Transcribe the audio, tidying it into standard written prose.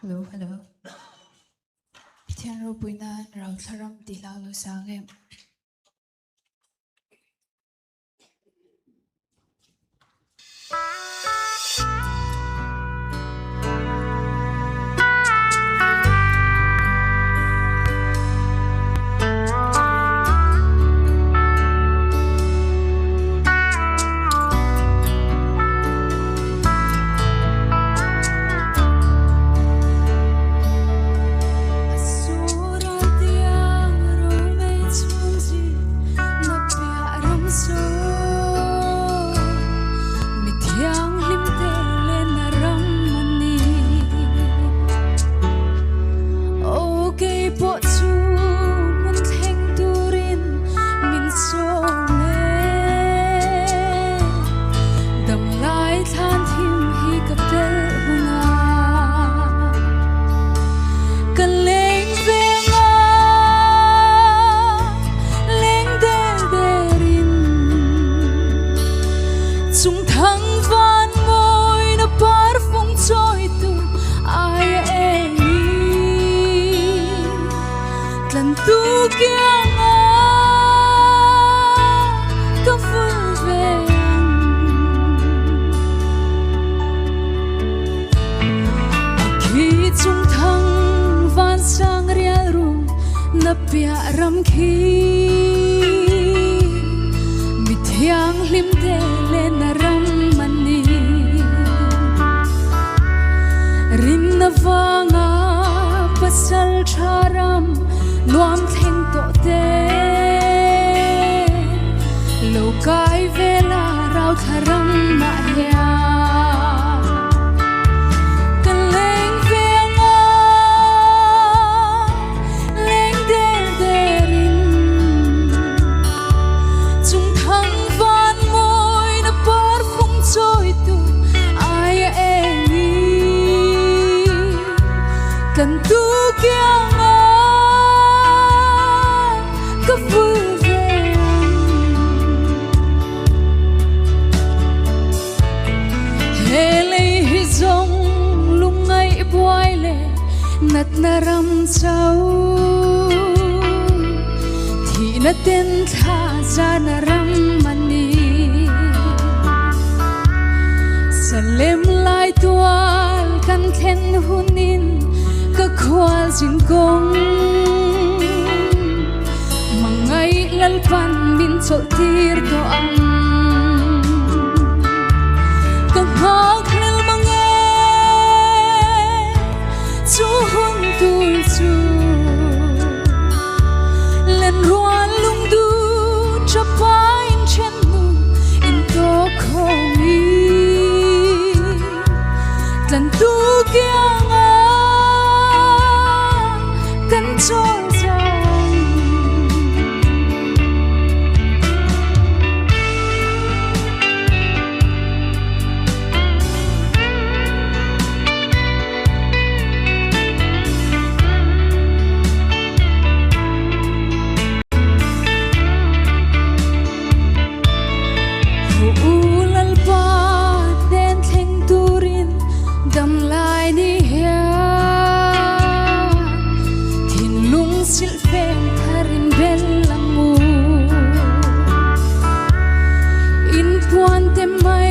Hello, hello. Thian ro puina Rauthla ti la lo sangem. Ram khi mi thiang lim te le na ram mani rin na vanga pasal charam nuam theng to te lo kai vela Rauthla ram ma ya cần tu kia ngã có vui vẻ hè lấy hi dòng Lunglei boy le nat na ram châu thì na tên tha ra na ram mani salem lai tual kan khen hunin khwal jing kong mangai lalpan min chol tir to ang ka hak lal mange chu hun tul chu len ruan lung du chapa in chen nu in to khong i tlan tu kia mai